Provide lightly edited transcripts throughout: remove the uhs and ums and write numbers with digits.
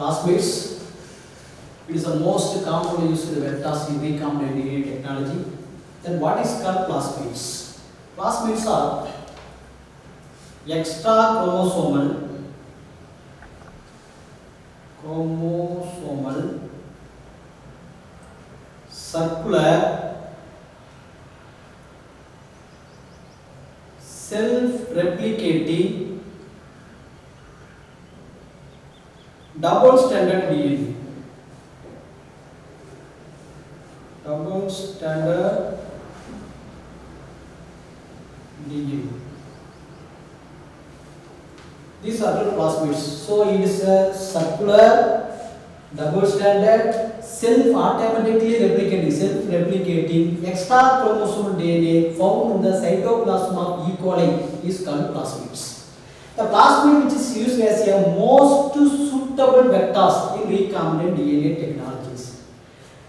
Plasmids. It is the most commonly used vectors in recombinant DNA technology. Then what is called plasmids? Plasmids are extra chromosomal circular self-replicating double-stranded DNA. Double-stranded DNA. These are the plasmids. So it is a circular, double-stranded, self-automatically self-replicating extra chromosomal DNA found in the cytoplasm of E. coli is called plasmids. The plasmid which is used as a most suitable vectors in recombinant DNA technologies.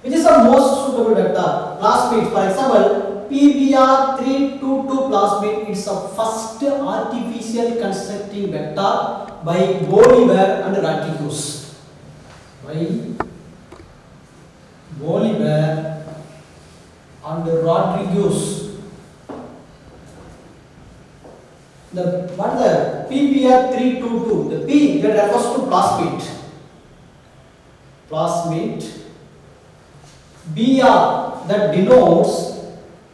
Which is the most suitable vector? Plasmid. For example, PBR322 plasmid is the first artificial constructing vector by Bolivar and Rodriguez. By Bolivar and Rodriguez. What the PBR322? The P that refers to plasmid. Plasmid. BR that denotes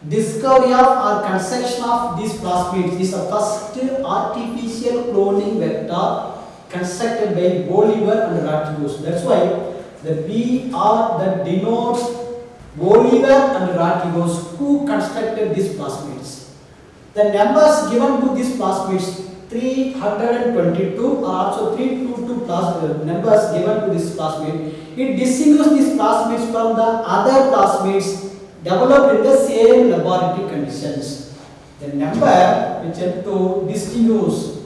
discovery of or construction of these plasmids is the first artificial cloning vector constructed by Bolivar and Rodriguez. That's why the BR that denotes Bolivar and Rodriguez who constructed these plasmids. The numbers given to these plasmids 322 are also 322 numbers given to this plasmid. It distinguishes these plasmids from the other plasmids developed in the same laboratory conditions. The number which have to distinguish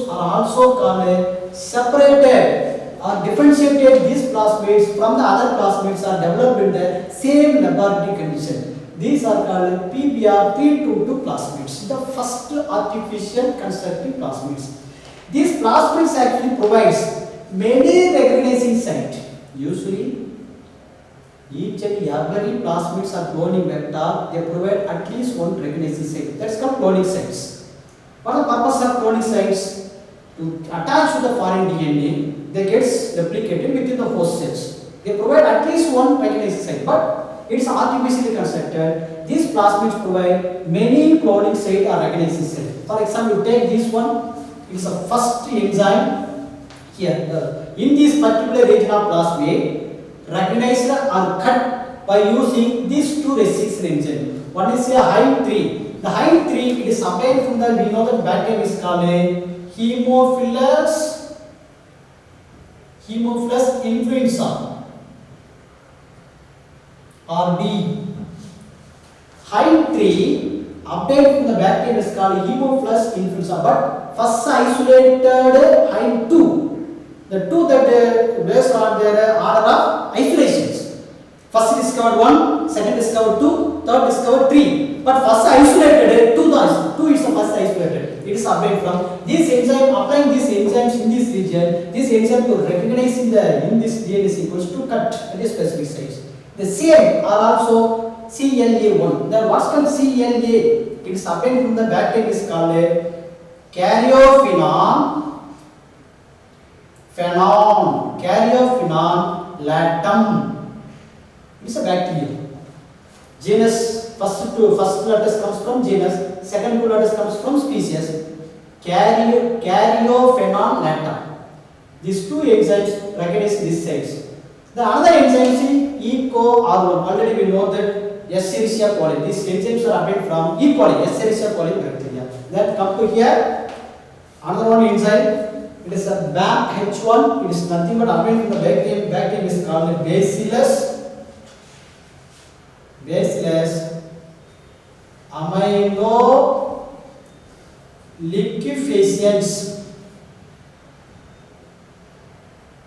are also called separated or differentiated. These plasmids from the other plasmids are developed in the same laboratory condition. These are called PBR322 plasmids, the first artificial constructing plasmids. These plasmids actually provides many recognizing sites. Usually, each and every plasmids are cloning vector, they provide at least one recognizing site. That's called cloning sites. What is the purpose of cloning sites? To attach to the foreign DNA, they get replicated within the host cells. They provide at least one recognizing site, but it's artificially constructed. These plasmids provide many cloning sites or recognizing sites. For example, you take this one, it's a first enzyme here. In this particular region of plasmid, recognized or cut by using these two restriction enzymes. One is a HIND3. The HIND3 it is obtained from the, we know that bacterium is called a Haemophilus influenza. Or B. HIND3 obtained from the bacterium is called Haemophilus influenza, but first isolated HIND2. The two that based on their order of isolations. First discovered 1, second discovered 2, third discovered 3. But first isolated 2 is the first isolated. It is obtained from this enzyme. Applying these enzymes in this region, this enzyme to recognizing the in this DNA sequence to cut at a specific size. The same are also CLA1. Then what's called CLA? It is obtained from the bacterium is called a Caryophyllon latum. It is a bacteria. Genus, first letters comes from genus, second two letters comes from species. Caryophyllon latum. These two enzymes recognize this size. The other enzyme is EcoR1. Already we know that Escherichia coli. These enzymes are obtained from E. coli, Escherichia coli bacteria. Then come to here, another one enzyme. It is a BAMH1. It is nothing but obtained from the bacterium is called Bacillus amyloliquefaciens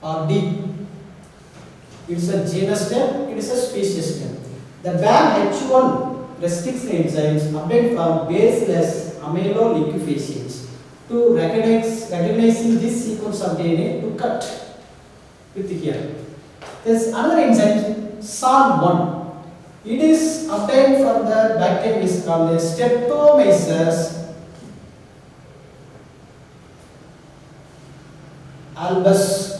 or D. It is a genus name, it is a species name. The BAMH1 restricts enzymes obtained from Bacillus amyloliquefaciens to recognize recognizing this sequence of DNA to cut with here. There is another enzyme, SAL1. It is obtained from the bacterium is called Streptomyces albus.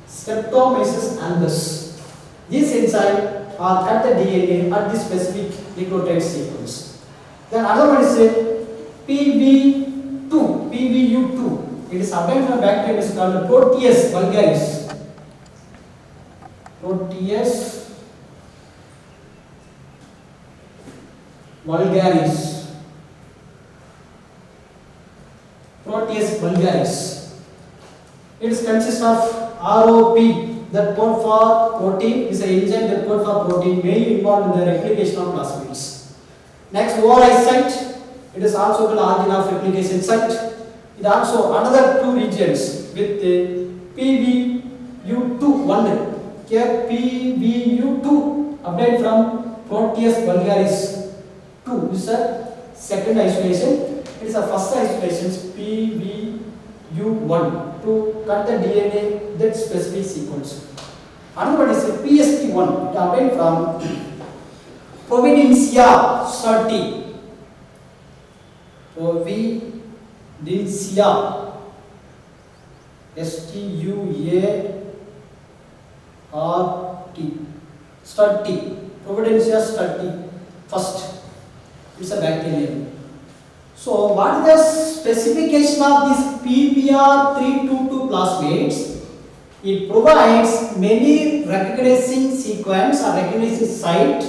Streptomyces albus. These enzymes are cut the DNA at the specific nucleotide sequence. Then another one is PVU2. It is obtained from bacterium is called Proteus vulgaris. Proteus vulgaris. Proteus vulgaris. It is consists of ROP, that code for protein, is an enzyme that code for protein mainly involved in the replication of plasmids. Next, ORI site. It is also called origin of replication site. It also another two regions with PVU2 one. Here PVU2 obtained from Proteus vulgaris 2 is a second isolation. It is a first isolation PVU1 to cut the DNA that specific sequence. Another one is PSP1. It obtained from Providencia stati. Providencia STUART stati. Providencia stati first. It's a bacterium. So what is the specification of this PBR322 plasmids? It provides many recognizing sequence or recognizing site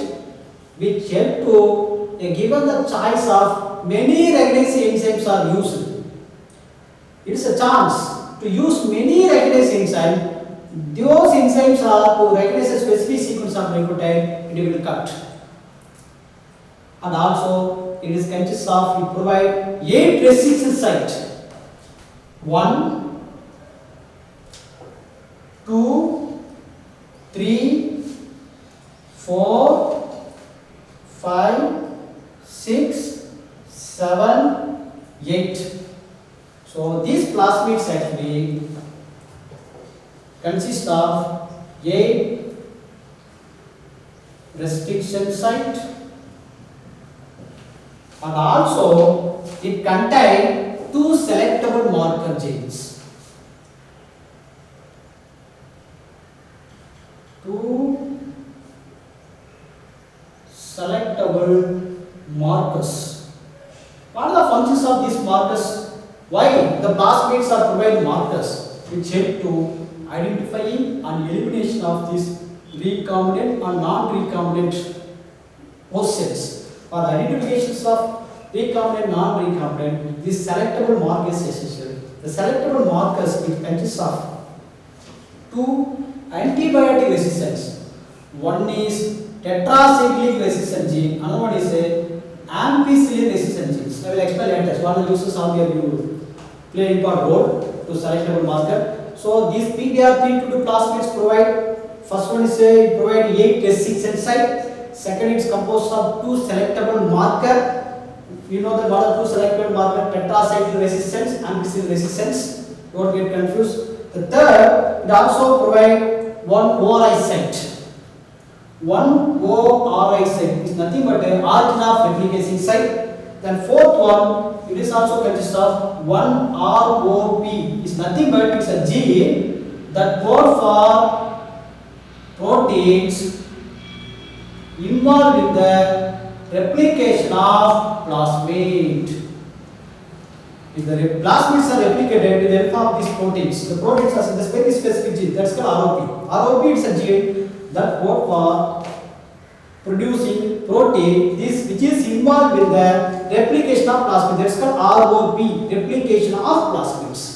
which help to given the choice of many recognizing enzymes are used. It is a chance to use many recognizing enzymes. Those enzymes are to recognize a specific sequence of nucleotide, it will cut. And also it is consists of, it provide 8 restriction sites. 1, 2, 3, 4, 5, 6, 7, 8. So these plasmids actually consist of 8 restriction site, and also it contains 2 selectable marker genes. 2 selectable markers. What are the functions of these markers? Why the plasmids are providing markers which help to identifying and elimination of these recombinant and non-recombinant host cells. For the identifications of recombinant, non-recombinant, this selectable marker is essential. The selectable markers which consist of 2 antibiotic resistance. One is tetracyclic resistant gene, another one is a ampicillin resistant genes. I will explain later. One of the uses how they play important role to selectable marker. So these PBR322 plasmids provide, first one is it provide 8 restriction site. Second, it's composed of 2 selectable marker. You know that what are 2 selectable marker? Tetracyclic resistance, ampicillin resistance. Don't get confused. The third, it also provide 1 ORI site. 1 ORI site is nothing but an origin of replication site. Then fourth one, it is also consists of 1 ROP. Is nothing but it's a gene that code for proteins involved in the replication of plasmid. If the plasmids are replicated with the help of these proteins, the proteins are in this very specific gene, that's called ROP. ROP is a gene that code for producing protein this which is involved with the replication of plasmid, that's called ROP, replication of plasmids.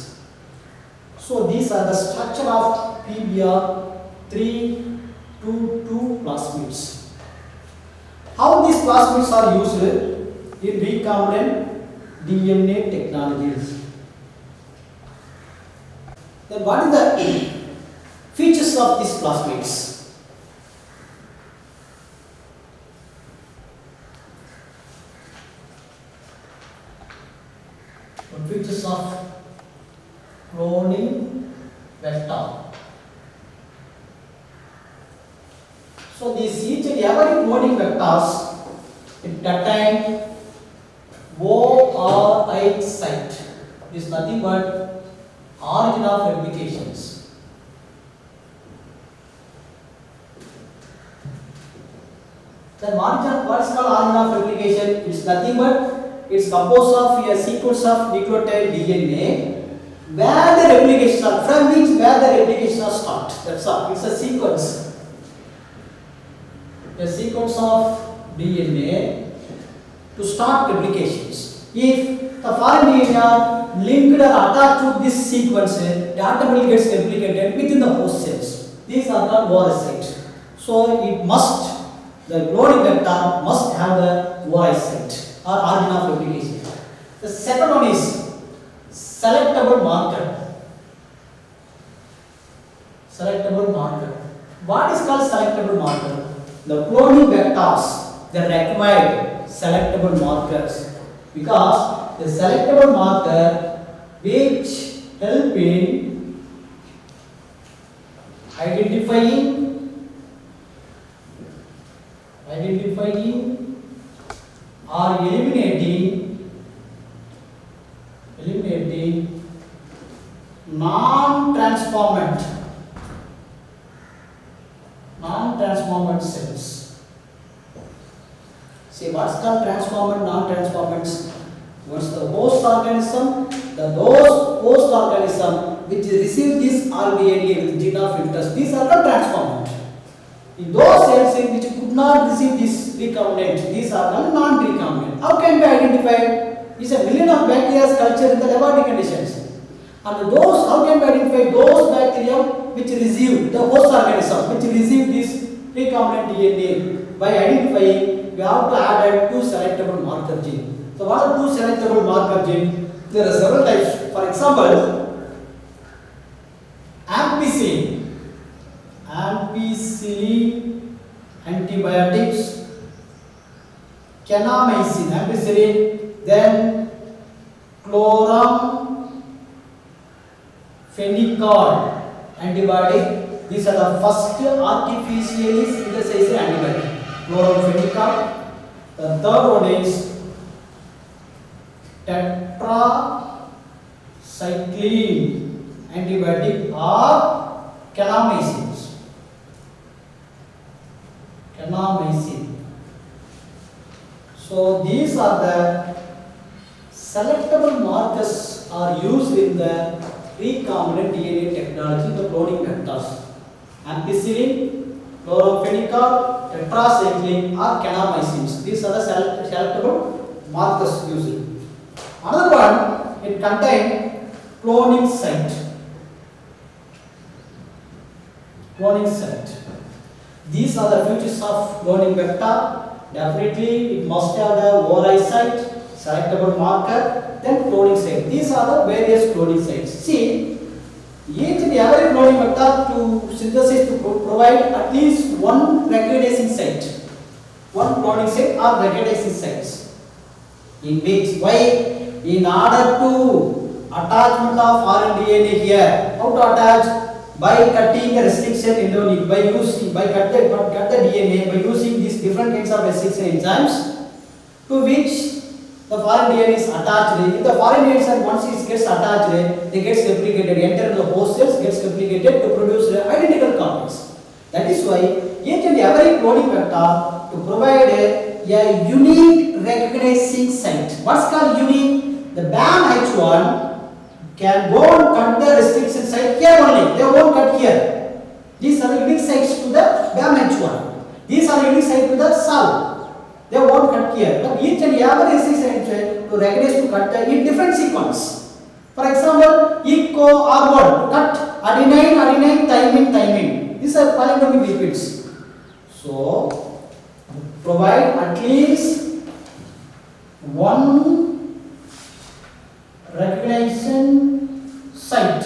So these are the structure of PBR322 plasmids. How these plasmids are used in recombinant DNA technologies. Then what is the features of these plasmids? What features of cloning vector. So these each and every cloning vectors it contain ORI site. It is nothing but origin of replications. Then what is called origin of replication? It is nothing but it's composed of a sequence of nucleotide DNA where the replications are from which where the replications are start. That's all. It's a sequence. A sequence of DNA to start replications. If the foreign DNA are linked or attached to this sequence, it automatically gets replicated within the host cells. These are called oocytes. So it must, the cloning vector must have the oocyte or origin of replication. The second one is selectable marker. Selectable marker. What is called selectable marker? The cloning vectors, they require selectable markers because the selectable marker which help in identifying or eliminating non-transformant cells. See what's called transformant, non-transformants. Once the host organism, those host organism which receive this rDNA with gene of interest, these are called transformant. In those cells in which could not receive this recombinant, these are called non-recombinant. How can we identify? Is a million of bacteria culture in the laboratory conditions. And those, how can we identify those bacteria which receive the host organism, which receive this recombinant DNA? By identifying, we have to add two selectable marker gene. So what are two selectable marker gene? There are several types. For example, ampicillin antibiotics, kanamycin ampicillin, then chloramphenicol antibiotic. These are the first artificially synthesized antibiotic. Chloramphenicol. The third one is tetracycline antibiotic or kanamycin. So these are the selectable markers are used in the recombinant DNA technology, the cloning vectors. Ampicillin, chloramphenicol, tetracycline or kanamycin. These are the selectable markers used. Another one, it contains cloning site. These are the features of cloning vector. Definitely, it must have the ORI site, selectable marker, then cloning site. These are the various cloning sites. See, each and every cloning vector to synthesis to provide at least one recognizing site, one cloning site or recognizing sites. In which, why? In order to attachment of rDNA here, how to attach? By cutting the restriction endonucleotide, by cut the DNA by using these different kinds of restriction enzymes to which the foreign DNA is attached. If the foreign DNA once it gets attached, they gets replicated, enter the host cells, gets replicated to produce identical copies. That is why each and every cloning vector to provide a unique recognizing site. What's called unique? The BAM H1 can go and cut the restriction site here only. They won't cut here. These are unique sites to the BAM H1. These are unique sites to the SAL. They won't cut here. But each and every restriction site to recognize to cut in different sequence. For example, eco R1 cut adenine, thymine. These are palindromic repeats. So provide at least one recognition site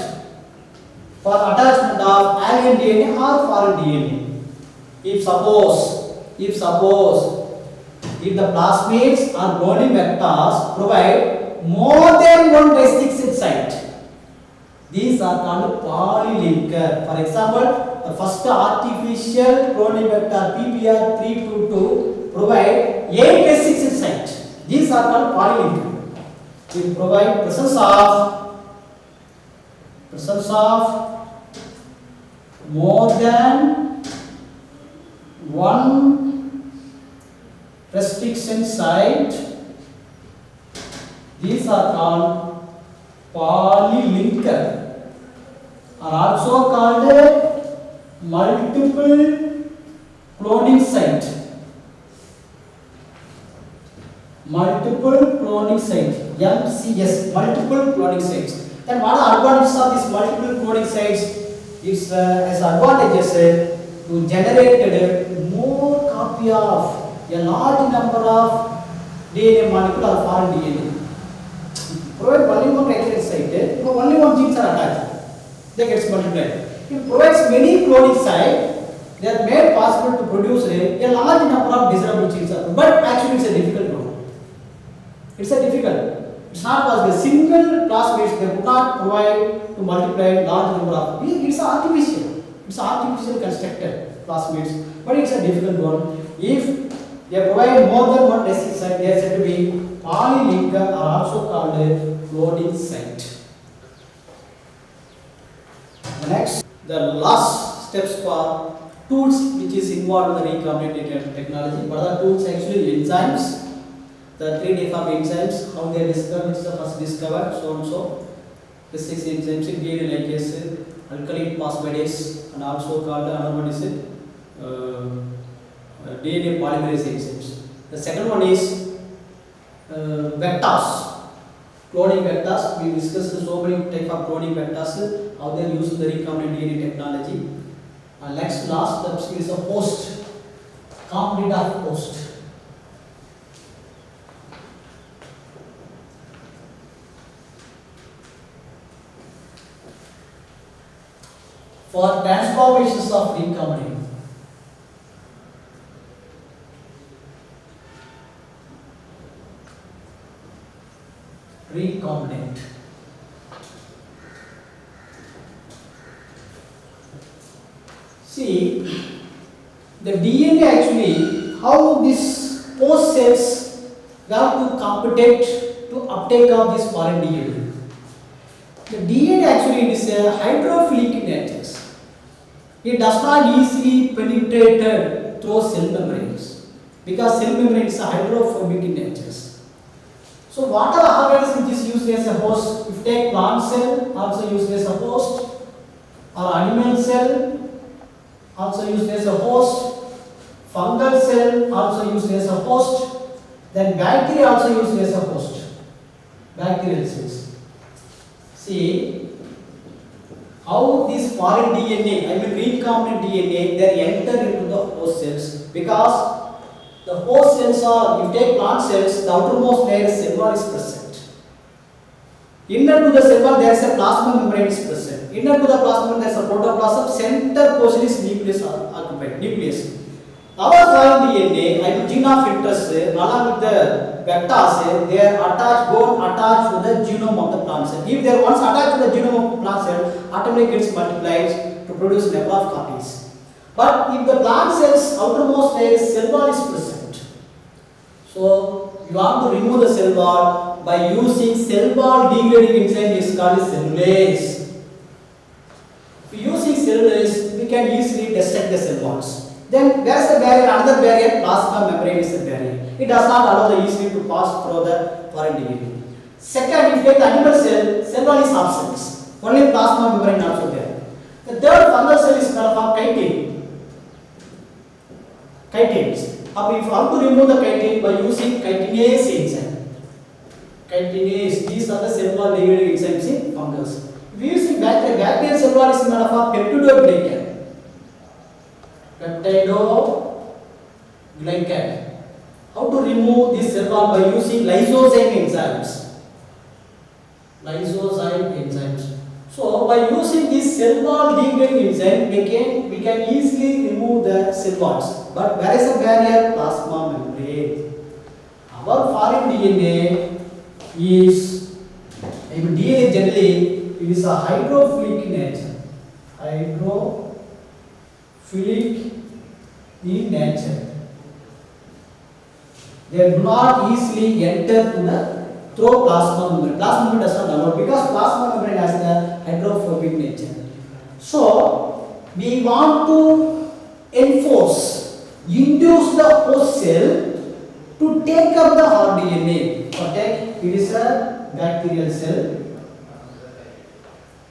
for attachment of alien DNA or foreign DNA. If the plasmids or cloning vectors provide more than one restriction site, These are called polylinker. For example, the first artificial cloning vector PPR322 provide 8 S6 site. These are called polylinker. It provide presence of more than one restriction site. These are called polylinker, are also called multiple cloning site. Multiple cloning site, MCS, multiple cloning sites. Then what are advantages of these multiple cloning sites? It's as advantages to generate more copy of a large number of DNA molecule or foreign DNA. Provide only one reference site, only one genes are attached. They get multiplied. It provides many cloning sites. They are made possible to produce a large number of desirable genes. But actually, it's a difficult one. It's not possible. Single plasmids they would not provide to multiply large number of. It's artificial. It's artificial constructed plasmids, but it's a difficult one. If they provide more than one resting site, they are said to be polylinker, are also called a cloning site. Next, the last steps for tools which is involved in the recombinant technology. What are the tools? Actually, enzymes. The three types of enzymes, how they are discovered, which is the first discovered, so and so. The 6 enzymes, DNA ligase, alkaline phosphatase, and also called another one is DNA polymerase enzymes. The second one is vectors, cloning vectors. We discussed so many types of cloning vectors, how they are used in the recombinant DNA technology. And next, last step is a host, component of host. For transformations of recombinant, see the DNA actually how this host cells have to compete to uptake of this foreign DNA. The DNA actually is a hydrophilic in nature. It does not easily penetrate through cell membranes because cell membranes are hydrophobic in nature. So what are the organisms which is used as a host? If you take plant cell, also used as a host, or animal cell, also used as a host, fungal cell, also used as a host, then bacteria also used as a host, bacterial cells. See how this foreign DNA, I mean recombinant DNA, they enter into the host cells because the host cells are, if you take plant cells, the outermost layer cell wall is present. Inner to the cell wall there is a plasma membrane is present. Inner to the plasma membrane there is a protoplasm. Center portion is nucleus occupied. Nucleus. Our foreign DNA, I mean gene of interest, along with the vectors, they are attached to the genome of the plant cell. If they are once attached to the genome of plant cell, automatically gets multiplied to produce number of copies. But if the plant cell's outermost layer cell wall is present, so you want to remove the cell wall by using cell wall degrading enzyme is called cellulase. If using cellulase, we can easily dissect the cell walls. Then where is the barrier? Another barrier, plasma membrane is the barrier. It does not allow the easily to pass through the foreign DNA. Second, if you take the animal cell, cell wall is absent. Only plasma membrane also there. The third fungal cell is called chitin. Chitins. If you want to remove the chitin by using chitinase enzyme. Chitinase, these are the cell wall degrading enzymes in fungus. If you using bacterial cell wall is made of peptidoglycan. Peptidoglycan. How to remove this cell wall by using lysozyme enzymes. Lysozyme enzymes. So by using this cell wall degrading enzyme, we can easily remove the cell walls. But where is the barrier? Plasma membrane. Our foreign DNA is, DNA generally it is a hydrophilic nature. Hydrophilic in nature. They do not easily enter to the through plasma membrane. Plasma membrane does not allow because plasma membrane has the hydrophobic nature. So we want to induce the host cell to take up the rDNA. Okay, it is a bacterial cell.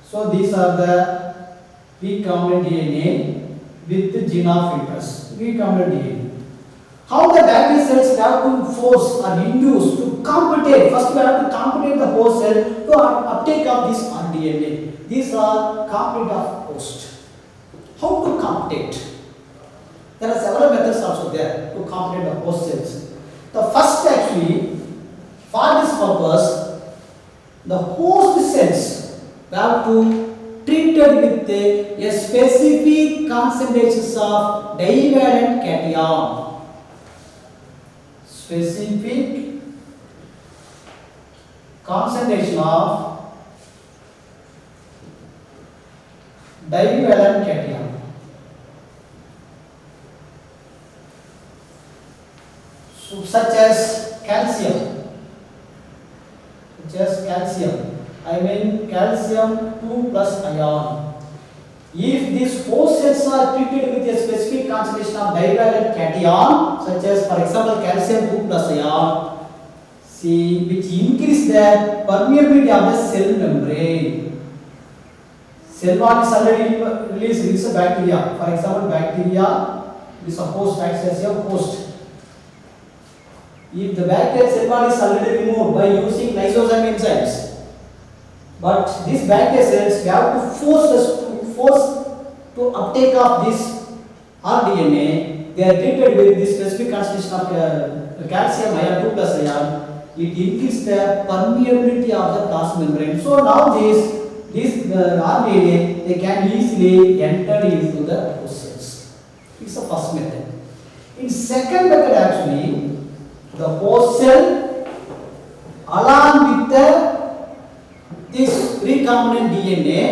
So these are the recombinant DNA with the gene of interest. Recombinant DNA. How the bacterial cells have to force or induce to compete. First we have to compete the host cell to uptake of this rDNA. These are compete of host. How to compete? There are several methods also there to compete the host cells. The first actually, for this purpose, the host cells have to treated with a specific concentrations of divalent cation. Specific concentration of divalent cation. So, such as calcium. I mean calcium 2 plus ion. If these host cells are treated with a specific concentration of divalent cation, such as for example calcium 2 plus ion, see, which increase the permeability of the cell membrane. Cell wall is already released with the bacteria. For example, bacteria is a host, acts as a host. If the bacterial cell wall is already removed by using lysozyme enzymes, but these bacterial cells we have to force to uptake of this rDNA. They are treated with this specific concentration of calcium ion 2 plus ion. It increases the permeability of the plasma membrane. So now this rDNA they can easily enter into the host cells. It's the first method. In second method actually, the host cell along with this recombinant DNA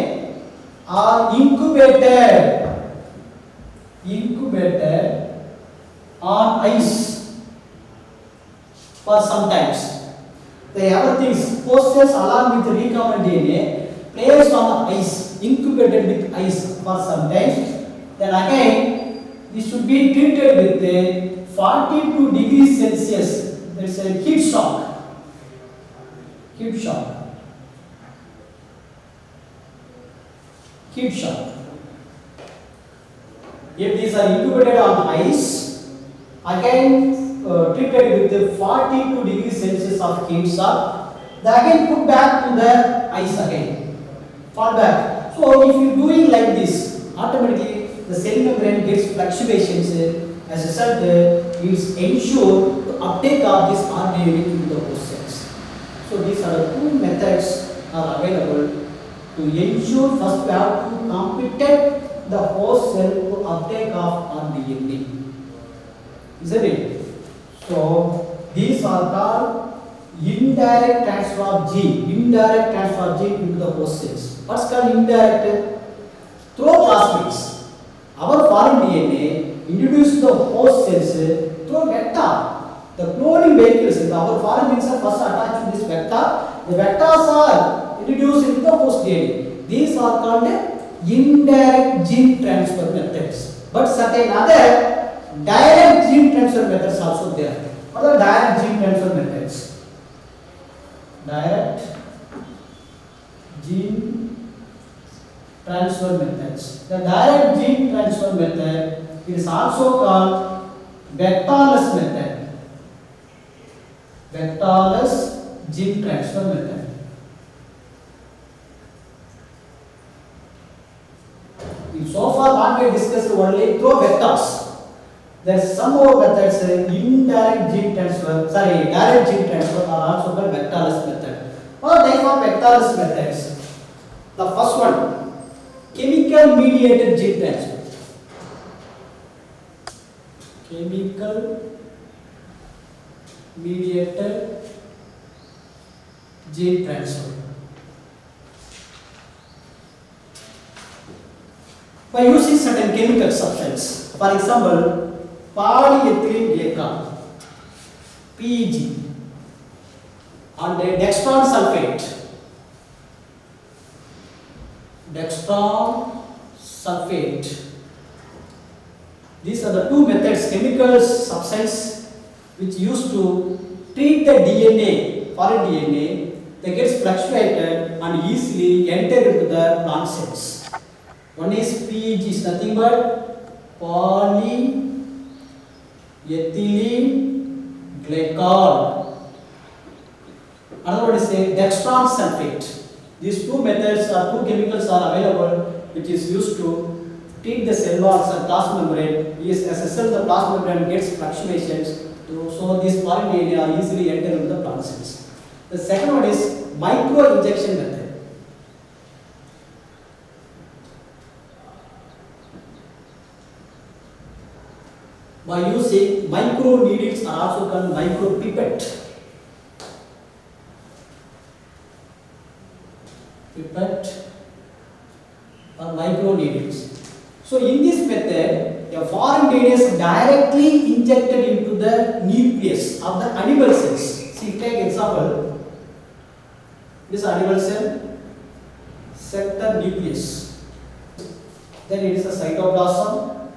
are incubated on ice for some times. The other things, host cells along with the recombinant DNA placed on the ice, incubated with ice for some time. Then again, this should be treated with a 42 degrees Celsius. There is a heat shock. If these are incubated on ice, again treated with the 42 degrees Celsius of heat shock, they again put back to the ice again. Fall back. So if you doing like this, automatically the cell membrane gets fluctuations. As a result, it is ensured to uptake of this rDNA into the host cells. So these are the two methods are available to ensure. First we have to compete the host cell to uptake of rDNA. Isn't it? So these are called indirect transfer of gene. Indirect transfer of gene into the host cells. What's called indirect? Through plasmids. Our foreign DNA introduce the host cells through vector. The cloning vehicles, our foreign genes are first attached to this vector. The vectors are introduced into the host DNA. These are called indirect gene transfer methods. But certain other direct gene transfer methods also there. What are direct gene transfer methods? Direct gene transfer methods. The direct gene transfer method is also called vectorless method. Vectorless gene transfer method. So far what we discussed only through vectors. There is some more methods, indirect gene transfer, direct gene transfer are also called vectorless method. What are type of vectorless methods? The first one, chemical mediated gene transfer. Chemical mediated gene transfer. by using certain chemical substance. For example, polyethylene glycol, PEG, and dextran sulfate. Dextran sulfate. These are the two methods, chemical substance which used to treat the DNA, foreign DNA, that gets fluctuated and easily enter into the plant cells. One is PEG, is nothing but polyethylene glycol. Another one is a dextran sulfate. These two methods or two chemicals are available which is used to treat the cell walls and plasma membrane. Yes, as a cell, the plasma membrane gets fluctuations, so these foreign DNA are easily enter into the plant cells. The second one is micro injection method. By using micro needles are also called micro pipette. Pipette or micro needles. So in this method, a foreign DNA is directly injected into the nucleus of the animal cells. See, take example. This animal cell, sector nucleus. Then it is a cytoplasm.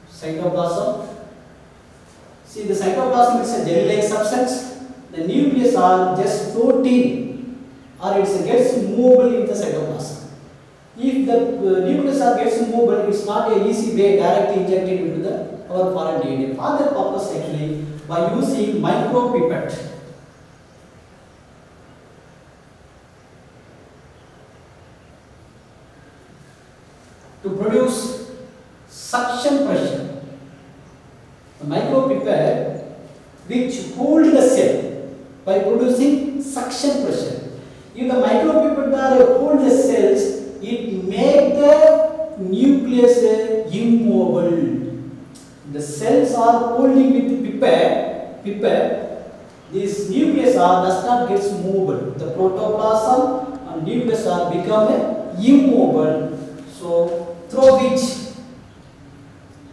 Cytoplasm. See, the cytoplasm is a jelly-like substance. The nucleus are just floating, or it gets movable in the cytoplasm. If the nucleus gets movable, it's not an easy way directly injected into our foreign DNA. For that purpose, actually, by using micro pipette. To produce suction pressure, the micro pipette which hold the cell by producing suction pressure. If the micro pipette hold the cells, it make the nucleus immobile. The cells are holding with the pipette. This nucleus does not get movable. The protoplasm and nucleus are become immobile. So through which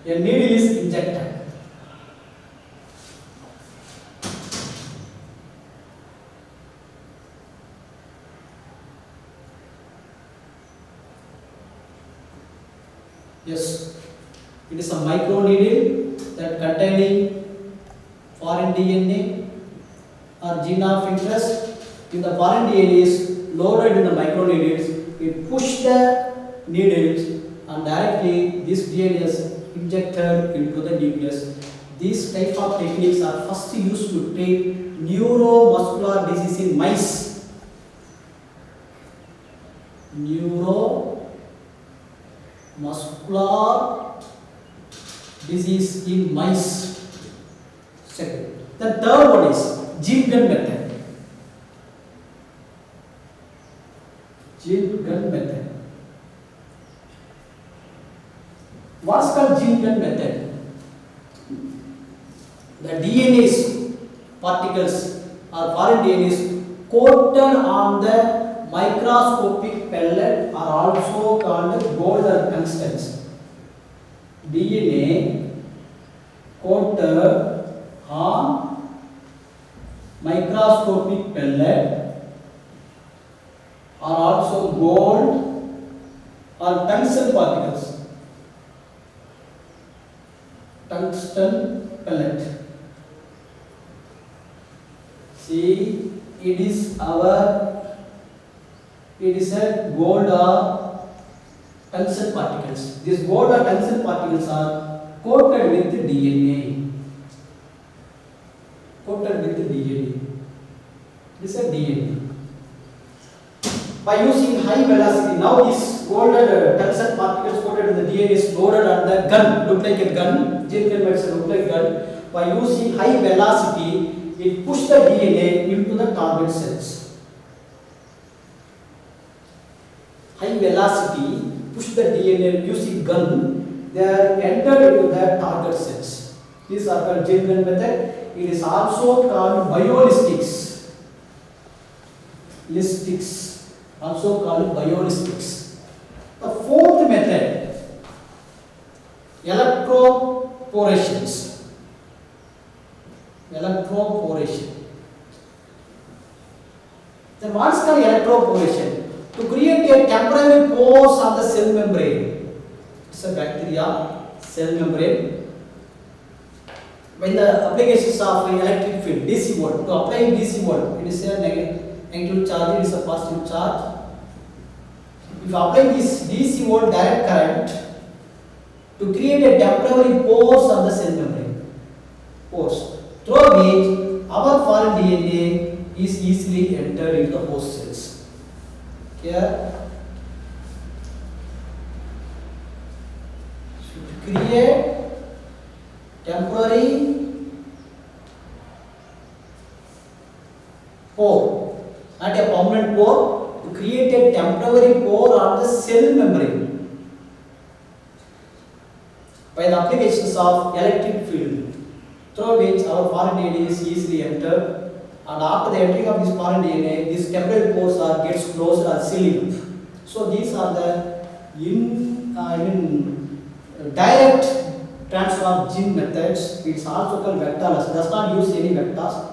a needle is injected. Yes, it is a micro needle that containing foreign DNA or gene of interest. If the foreign DNA is loaded in the micro needles, it push the needles and directly this DNA is injected into the nucleus. These type of techniques are first used to treat neuromuscular disease in mice. Muscular disease in mice. Second. The third one is gene gun method. Gene gun method. What's called gene gun method? The DNA particles or foreign DNA is coated on the microscopic pellet are also called gold or tungstens. DNA coated on microscopic pellet are also gold or tungsten particles. Tungsten pellet. See, it is a gold or tungsten particles. These gold or tungsten particles are coated with DNA. Coated with DNA. This is DNA. By using high velocity, now this gold and tungsten particles coated with the DNA is loaded on the gun. Look like a gun. Gene gun medicine look like a gun. By using high velocity, it pushes the DNA into the target cells. High velocity push the DNA using gun, they are entered into the target cells. These are called gene gun method. It is also called biolistics. Also called biolistics. The is called electroporation? To create a temporary pores on the cell membrane. It's a bacteria cell membrane. When the applications of electric field, DC volt, to apply DC volt, it is a negative charge, it is a positive charge. If you apply this DC volt direct current to create a temporary pores on the cell membrane, pores, through which our foreign DNA is easily entered into the host cells. Here, to create temporary pore, not a permanent pore, to create a temporary pore on the cell membrane by the applications of electric field, through which our foreign DNA is easily entered, and after the entering of this foreign DNA, these temporary pores are gets closed or sealed. So these are the direct transfer of gene methods. It is also called vectorless, does not use any vectors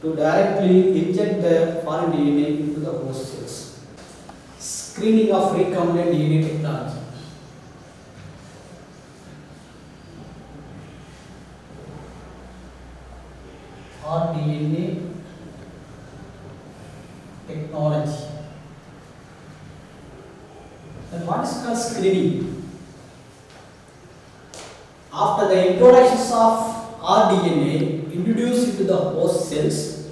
to directly inject the foreign DNA into the host cells. Screening of recombinant DNA technology. rDNA technology. And what is called screening? After the introductions of rDNA introduced into the host cells,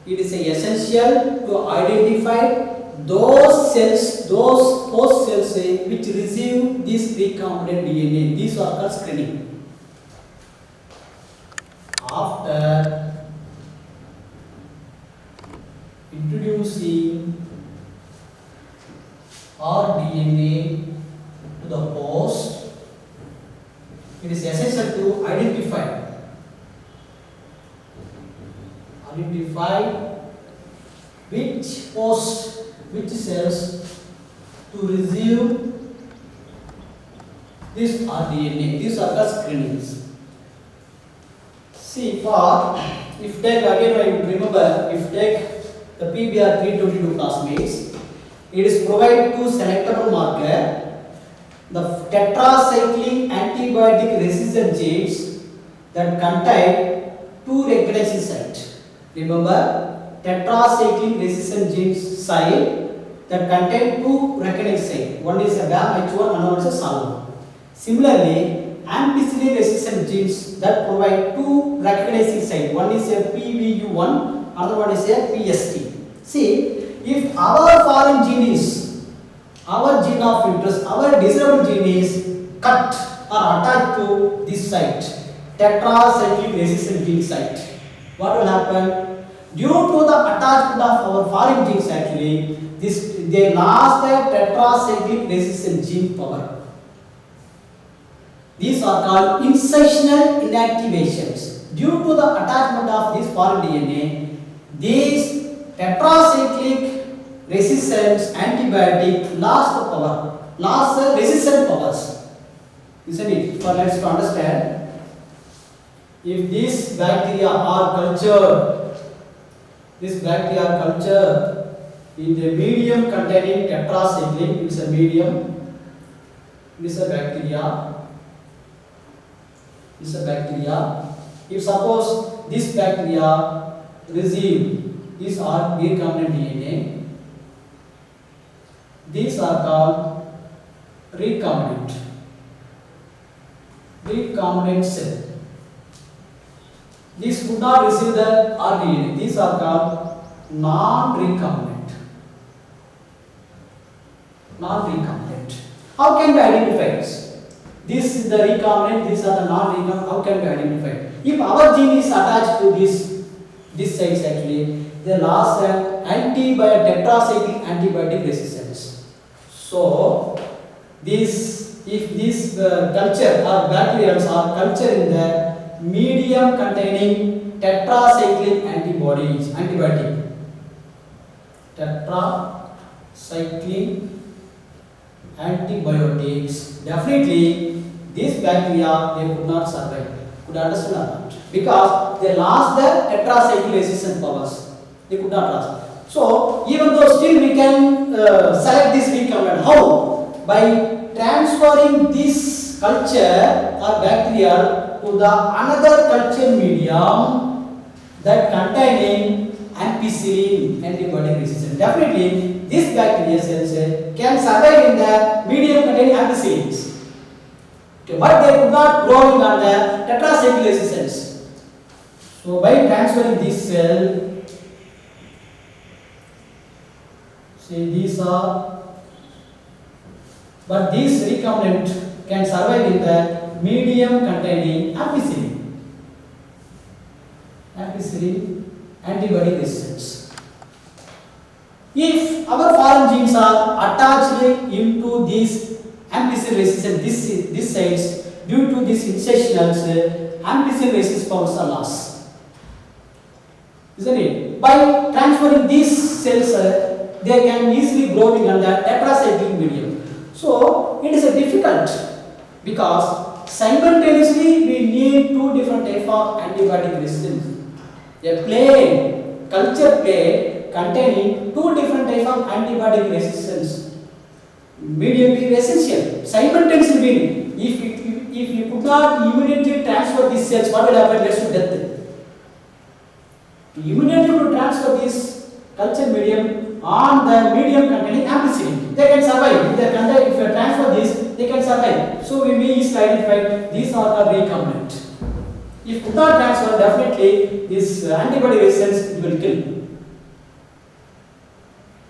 it is essential to identify those cells, those host cells which receive this recombinant DNA. These are called screening. After introducing rDNA to the host, it is essential to identify which host, which cells to receive this rDNA. These are the screenings. See, for if take again, I remember, if take the PBR 322 plasmids, it is provided to selectable marker the tetracyclic antibiotic resistant genes that contain two recognizing sites. Remember, tetracyclic resistant genes site that contain two recognized sites. One is a BAM-H1 and one is a SAL1. Similarly, ampicillin resistant genes that provide two recognizing sites. One is a PVU1, another one is a PST. See, if our foreign gene is, our gene of interest, our desirable gene is cut or attached to this site, tetracyclic resistant gene site, what will happen? Due to the attachment of our foreign genes, actually, they lost the tetracyclic resistant gene power. These are called insertional inactivations. Due to the attachment of this foreign DNA, these tetracyclic resistance antibiotic lost the power, lost the resistant powers. Isn't it? For let's to understand, if these bacteria are cultured, this bacteria are cultured in the medium containing tetracyclic, it is a medium, it is a bacteria. This is a bacteria. If suppose this bacteria receive these are recombinant DNA, these are called recombinant cell. These could not receive the rDNA. These are called non-recombinant. How can we identify this? This is the recombinant, these are the non-recombinant. How can we identify? If our gene is attached to this sites, actually, they lost an tetracyclic antibiotic resistance. So, if this culture or bacteria are cultured in the medium containing tetracyclic antibiotic. Tetracyclic antibiotics, definitely these bacteria they could not survive. Could understand or not? Because they lost their tetracyclic resistant powers. They could not last. So even though still we can select this recombinant. How? By transferring this culture or bacteria to the another culture medium that containing ampicillin antibody resistance. Definitely this bacteria cells can survive in the medium containing ampicillins. Okay, but they could not grow in on the tetracycline cells. So by transferring this cell, see these are, but this recombinant can survive in the medium containing ampicillin. Ampicillin antibody resistance. If our foreign genes are attached into these ampicillin resistance, this sites, due to this insertionals, ampicillin resistance powers are lost. Isn't it? By transferring these cells, they can easily grow in the tetracyclic medium. So it is a difficult because simultaneously we need two different types of antibiotic resistance. A plain culture plate containing two different types of antibiotic resistance medium is essential. Simultaneously meaning if you could not immediately transfer these cells, what will happen? Leads to death. Immediately to transfer this culture medium on the medium containing ampicillin, they can survive. If you transfer this, they can survive. So we may easily identify these are the recombinant. If could not transfer, definitely this antibody resistance will kill.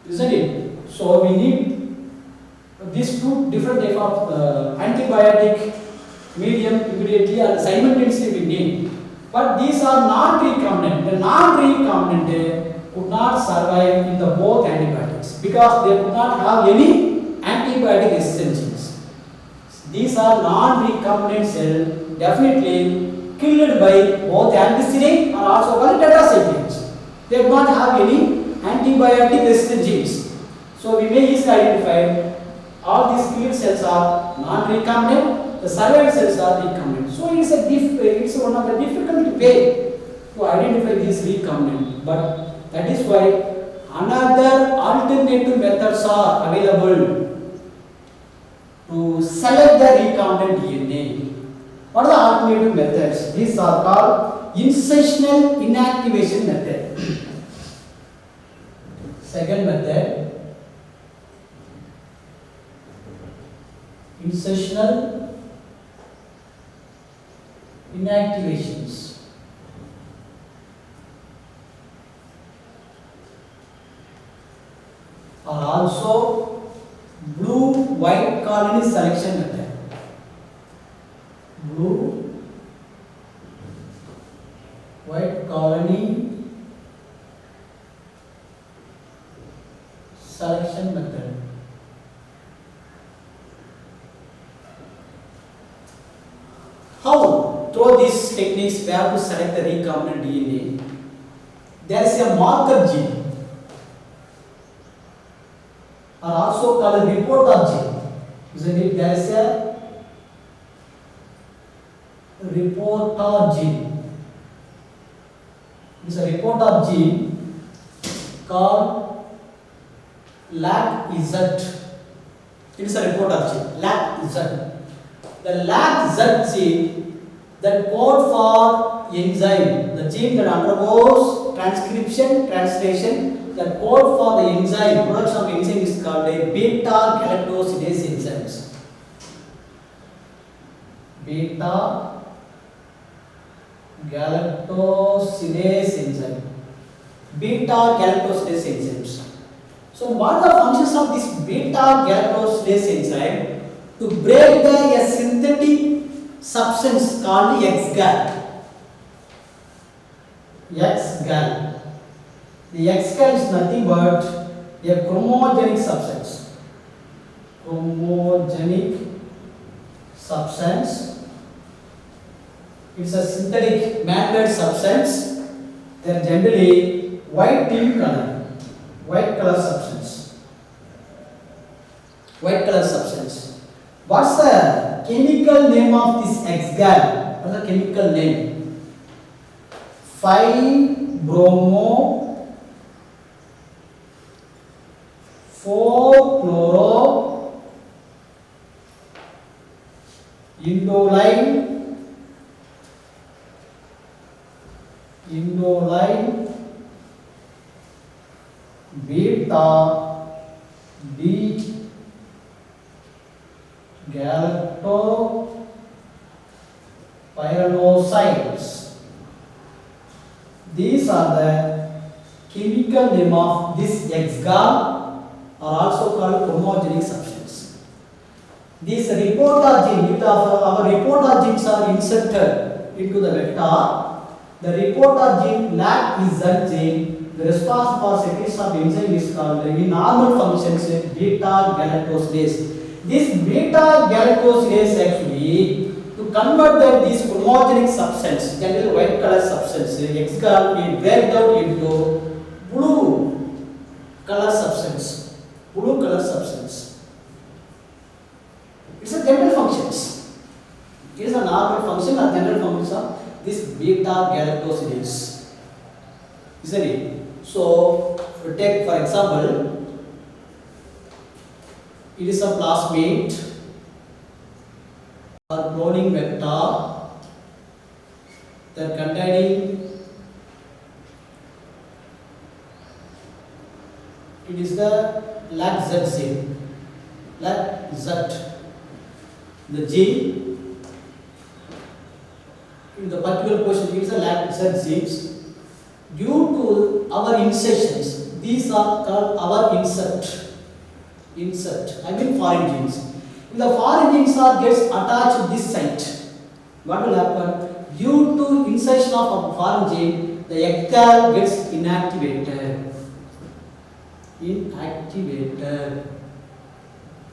Isn't it? So we need these two different type of antibiotic medium immediately and simultaneously we need. But these are non-recombinant. The non-recombinant could not survive in the both antibiotics because they could not have any antibiotic resistance genes. These are non-recombinant cells definitely killed by both ampicillin or also called tetracyclines. They do not have any antibiotic resistant genes. So we may easily identify all these killed cells are non-recombinant, the survived cells are recombinant. So it's one of the difficult way to identify these recombinant. But that is why another alternative methods are available to select the recombinant DNA. What are the alternative methods? These are called insertional inactivation method. Second method, insertional inactivations. Or also blue-white colony selection method. Blue-white colony selection method. How? Through these techniques we have to select the recombinant DNA. There is a marker gene or also called reporter gene. Isn't it? There is a reporter gene. This is a reporter gene called LAC-Z. It is a reporter gene, LAC-Z. The LAC-Z gene that code for enzyme, the gene that undergoes transcription, translation, the code for the enzyme, production of enzyme is called a beta-galactosidase enzymes. Beta-galactosidase enzyme. Beta-galactosidase enzymes. So what are the functions of this beta-galactosidase enzyme? To break a synthetic substance called X-gal. X-gal. The X-gal is nothing but a chromogenic substance. Chromogenic substance. It's a synthetic man-made substance. They are generally white in color. White color substance. White color substance. What's the chemical name of this X-gal? What's the chemical name? 5-bromo 4-chloro indoline beta D galactopyranoxides. These are the chemical name of this X-gal, are also called chromogenic substance. These reporter gene, if our reporter genes are inserted into the vector, the reporter gene lack is that gene. The response for secretion of enzyme is called in normal functions beta galactosidase. This beta galactosidase actually to convert these chromogenic substance, generally white color substance, X-gal will break down into blue color substance. Blue color substance. It's a general functions. It is a normal function or general functions of this beta galactosidase. Isn't it? So, take for example, it is a plasmid or cloning vector that containing it is the lac Z gene. Lac Z, the gene in the particular portion is a lac Z genes. Due to our insertions, these are called our insert. I mean foreign genes. If the foreign genes are gets attached to this site, what will happen? Due to insertion of a foreign gene, the X-gal gets inactivated.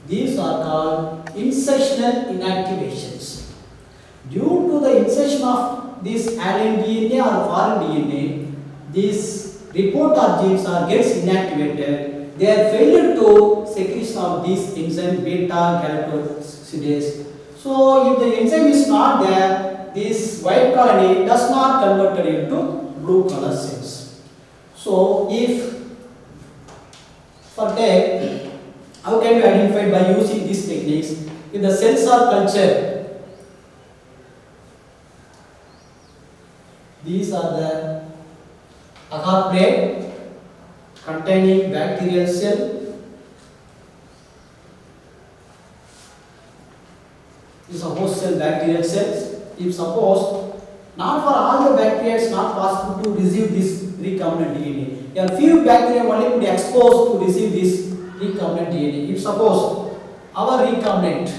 These are called insertional inactivations. Due to the insertion of this alien DNA or foreign DNA, these reporter genes are gets inactivated. They are failure to secretion of this enzyme beta galactosidase. So, if the enzyme is not there, this white colony does not convert into blue color cells. So, if for that, how can we identify by using these techniques? If the cells are cultured, these are the agar plate containing bacterial cell. This is a host cell bacterial cells. If suppose not for all the bacteria it's not possible to receive this recombinant DNA. A few bacteria only could be exposed to receive this recombinant DNA. If suppose our recombinant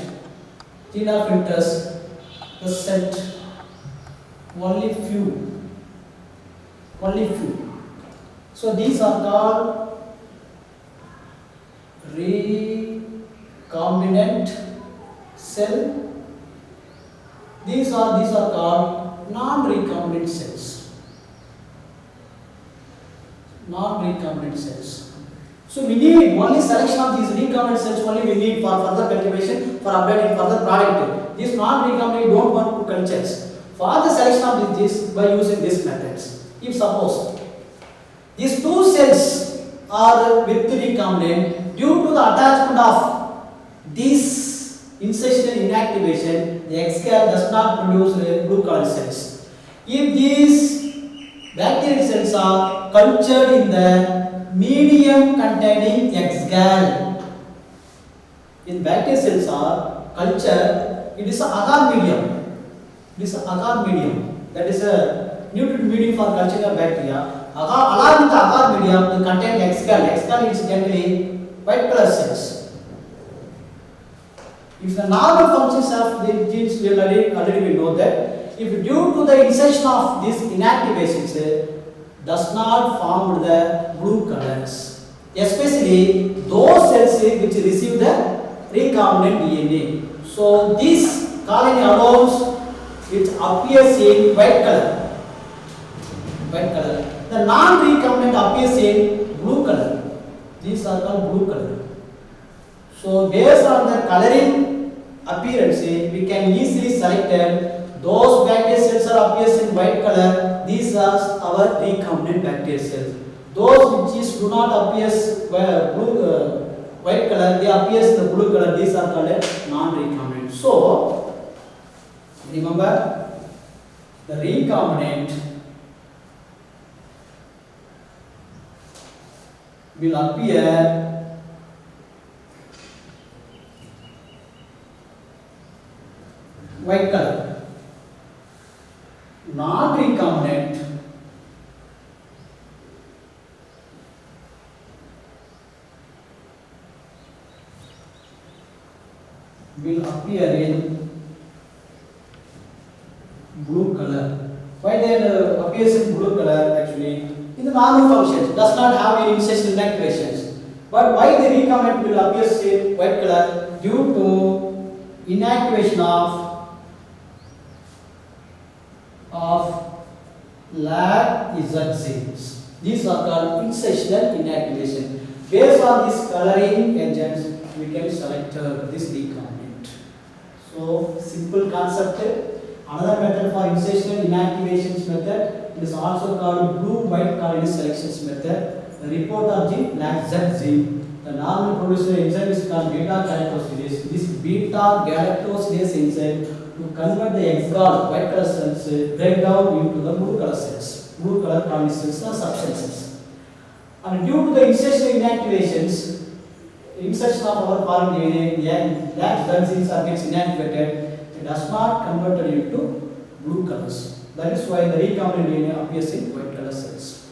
genome filters present only few. So these are called recombinant cell. These are called non-recombinant cells. So we need only selection of these recombinant cells only we need for further cultivation, for updating further product. These non-recombinant don't want to cultures. For the selection of this by using these methods. If suppose these two cells are with recombinant, due to the attachment of this insertional inactivation, the X-gal does not produce blue color cells. If these bacterial cells are cultured in the medium containing X-gal, if bacterial cells are cultured, it is an agar medium. That is a nutrient medium for culturing of bacteria. Along with the agar medium to contain X-gal. X-gal is generally white color cells. If the normal functions of the genes we already we know that if due to the insertion of these inactivations does not form the blue colors, especially those cells which receive the recombinant DNA. So this colony allows it appears in white color. The non-recombinant appears in blue color. These are called blue color. So based on the coloring appearance, we can easily select those bacterial cells are appears in white color. These are our recombinant bacterial cells. Those which do not appears blue white color, they appears in the blue color. These are called non-recombinant. So remember, the recombinant will appear white color. Non-recombinant will appear in blue color. Why they appears in blue color? Actually, in the normal functions does not have any initial inactivations. But why the recombinant will appear in white color? Due to inactivation of lag Z genes. These are called insertional inactivation. Based on this coloring agents, we can select this recombinant. So simple concept. Another method for insertional inactivations method is also called blue-white colony selections method. The reporter gene lag Z gene. The normal producer enzyme is called beta-galactosidase. This beta-galactosidase enzyme to convert the exon white color cells break down into the blue color cells, blue color colony cells or substances. And due to the insertional inactivations, insertion of our foreign DNA, lag Z genes are gets inactivated. It does not convert into blue colors. That is why the recombinant DNA appears in white color cells.